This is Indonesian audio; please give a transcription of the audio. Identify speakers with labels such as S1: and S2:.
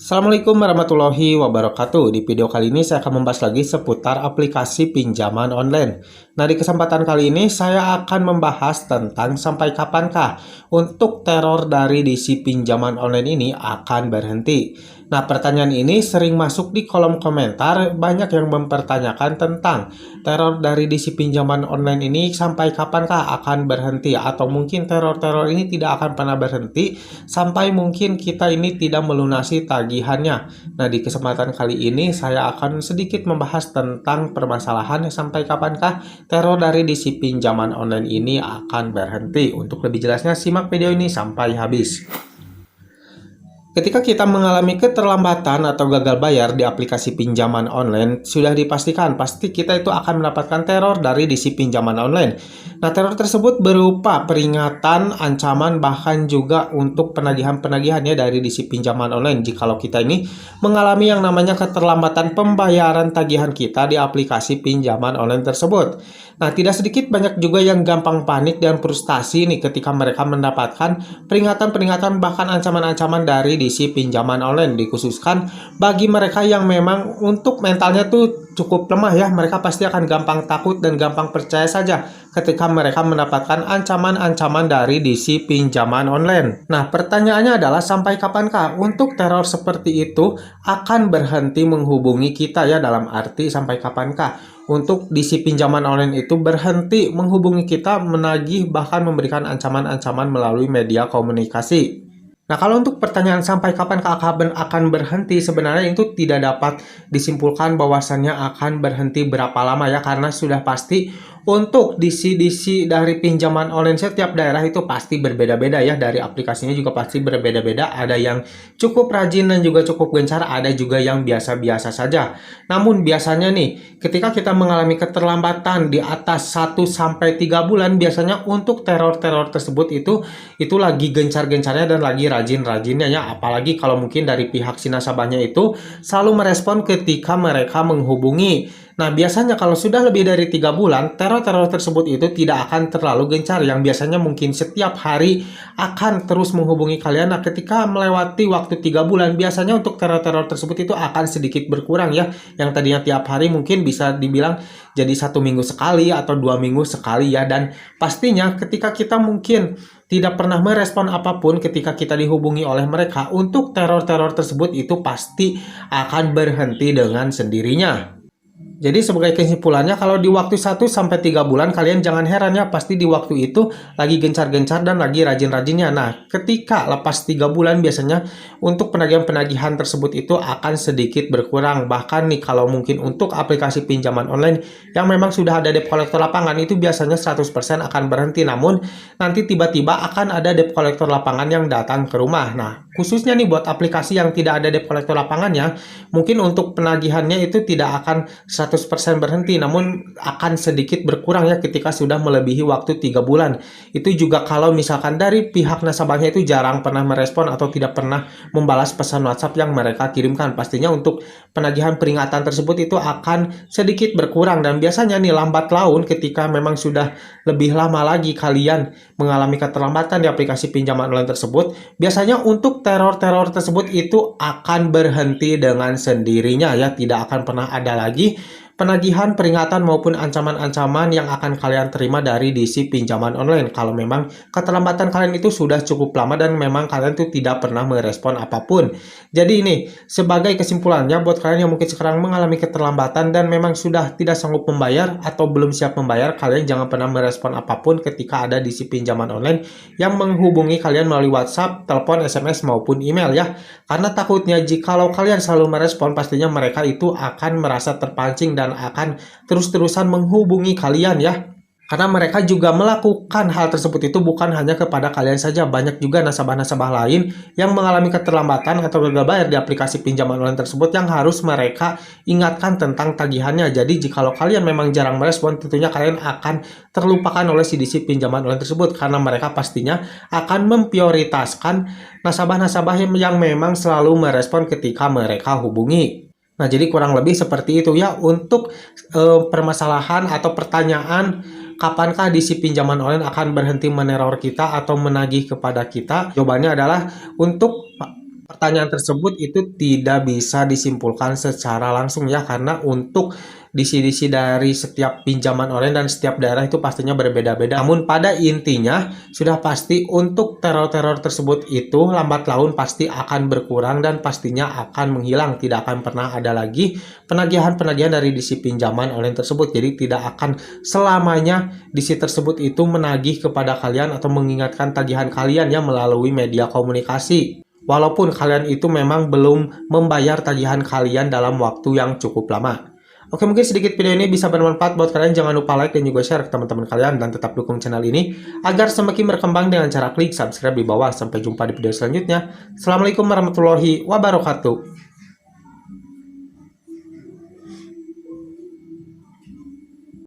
S1: Assalamualaikum warahmatullahi wabarakatuh. Di video kali ini saya akan membahas lagi seputar aplikasi pinjaman online. Nah, di kesempatan kali ini saya akan membahas tentang sampai kapankah untuk teror dari DC pinjaman online ini akan berhenti. Nah, pertanyaan ini sering masuk di kolom komentar. Banyak yang mempertanyakan tentang teror dari DC pinjaman online ini sampai kapankah akan berhenti, atau mungkin teror-teror ini tidak akan pernah berhenti sampai mungkin kita ini tidak melunasi tagihannya. Nah, di kesempatan kali ini saya akan sedikit membahas tentang permasalahan sampai kapankah teror dari DC pinjaman online ini akan berhenti. Untuk lebih jelasnya simak video ini sampai habis. Ketika kita mengalami keterlambatan atau gagal bayar di aplikasi pinjaman online, sudah dipastikan pasti kita itu akan mendapatkan teror dari DC pinjaman online. Nah, teror tersebut berupa peringatan, ancaman, bahkan juga untuk penagihan-penagihannya dari DC pinjaman online jikalau kita ini mengalami yang namanya keterlambatan pembayaran tagihan kita di aplikasi pinjaman online tersebut. Nah, tidak sedikit banyak juga yang gampang panik dan frustasi nih ketika mereka mendapatkan peringatan-peringatan bahkan ancaman-ancaman dari DC pinjaman online, dikhususkan bagi mereka yang memang untuk mentalnya tuh cukup lemah ya. Mereka pasti akan gampang takut dan gampang percaya saja ketika mereka mendapatkan ancaman-ancaman dari DC pinjaman online. Nah, pertanyaannya adalah sampai kapankah untuk teror seperti itu akan berhenti menghubungi kita ya, dalam arti sampai kapankah untuk DC pinjaman online itu berhenti menghubungi kita, menagih, bahkan memberikan ancaman-ancaman melalui media komunikasi. Nah, kalau untuk pertanyaan sampai kapan akan berhenti, sebenarnya itu tidak dapat disimpulkan bahwasannya akan berhenti berapa lama ya, karena sudah pasti untuk DC dari pinjaman online setiap daerah itu pasti berbeda-beda ya, dari aplikasinya juga pasti berbeda-beda. Ada yang cukup rajin dan juga cukup gencar, ada juga yang biasa-biasa saja. Namun biasanya nih, ketika kita mengalami keterlambatan di atas 1-3 bulan, biasanya untuk teror-teror tersebut itu lagi gencar-gencarnya dan lagi rajin-rajinnya ya. Apalagi kalau mungkin dari pihak si nasabahnya itu selalu merespon ketika mereka menghubungi. Nah, biasanya kalau sudah lebih dari 3 bulan, teror-teror tersebut itu tidak akan terlalu gencar, yang biasanya mungkin setiap hari akan terus menghubungi kalian. Nah, ketika melewati waktu 3 bulan, biasanya untuk teror-teror tersebut itu akan sedikit berkurang ya. Yang tadinya tiap hari mungkin bisa dibilang jadi 1 minggu sekali atau 2 minggu sekali ya. Dan pastinya ketika kita mungkin tidak pernah merespon apapun ketika kita dihubungi oleh mereka, untuk teror-teror tersebut itu pasti akan berhenti dengan sendirinya. Jadi sebagai kesimpulannya, kalau di waktu 1-3 bulan kalian jangan heran ya, pasti di waktu itu lagi gencar-gencar dan lagi rajin-rajinnya. Nah, ketika lepas 3 bulan biasanya untuk penagihan-penagihan tersebut itu akan sedikit berkurang. Bahkan nih kalau mungkin untuk aplikasi pinjaman online yang memang sudah ada debt collector lapangan, itu biasanya 100% akan berhenti. Namun nanti tiba-tiba akan ada debt collector lapangan yang datang ke rumah. Nah, khususnya nih buat aplikasi yang tidak ada debt collector lapangannya, mungkin untuk penagihannya itu tidak akan 100% berhenti, namun akan sedikit berkurang ya ketika sudah melebihi waktu 3 bulan. Itu juga kalau misalkan dari pihak nasabahnya itu jarang pernah merespon atau tidak pernah membalas pesan WhatsApp yang mereka kirimkan. Pastinya untuk penagihan peringatan tersebut itu akan sedikit berkurang. Dan biasanya nih lambat laun ketika memang sudah lebih lama lagi kalian mengalami keterlambatan di aplikasi pinjaman online tersebut, biasanya untuk teror-teror tersebut itu akan berhenti dengan sendirinya ya. Tidak akan pernah ada lagi penagihan, peringatan maupun ancaman-ancaman yang akan kalian terima dari DC pinjaman online kalau memang keterlambatan kalian itu sudah cukup lama dan memang kalian itu tidak pernah merespon apapun. Jadi ini sebagai kesimpulannya buat kalian yang mungkin sekarang mengalami keterlambatan dan memang sudah tidak sanggup membayar atau belum siap membayar, kalian jangan pernah merespon apapun ketika ada DC pinjaman online yang menghubungi kalian melalui WhatsApp, telepon, SMS maupun email ya. Karena takutnya jikalau kalian selalu merespon, pastinya mereka itu akan merasa terpancing dan akan terus-terusan menghubungi kalian ya. Karena mereka juga melakukan hal tersebut itu bukan hanya kepada kalian saja. Banyak juga nasabah-nasabah lain yang mengalami keterlambatan atau gagal bayar di aplikasi pinjaman online tersebut yang harus mereka ingatkan tentang tagihannya. Jadi jikalau kalian memang jarang merespon, tentunya kalian akan terlupakan oleh si DC pinjaman online tersebut, karena mereka pastinya akan memprioritaskan nasabah-nasabah yang memang selalu merespon ketika mereka hubungi. Nah, jadi kurang lebih seperti itu ya untuk permasalahan atau pertanyaan kapankah DC pinjaman online akan berhenti meneror kita atau menagih kepada kita. Jawabannya adalah untuk Pertanyaan tersebut itu tidak bisa disimpulkan secara langsung ya, karena untuk disi-disi dari setiap pinjaman online dan setiap daerah itu pastinya berbeda-beda. Namun pada intinya sudah pasti untuk teror-teror tersebut itu lambat laun pasti akan berkurang dan pastinya akan menghilang. Tidak akan pernah ada lagi penagihan-penagihan dari disi pinjaman online tersebut. Jadi tidak akan selamanya disi tersebut itu menagih kepada kalian atau mengingatkan tagihan kalian ya melalui media komunikasi. Walaupun kalian itu memang belum membayar tagihan kalian dalam waktu yang cukup lama. Oke, mungkin sedikit video ini bisa bermanfaat buat kalian. Jangan lupa like dan juga share ke teman-teman kalian. Dan tetap dukung channel ini agar semakin berkembang dengan cara klik subscribe di bawah. Sampai jumpa di video selanjutnya. Assalamualaikum warahmatullahi wabarakatuh.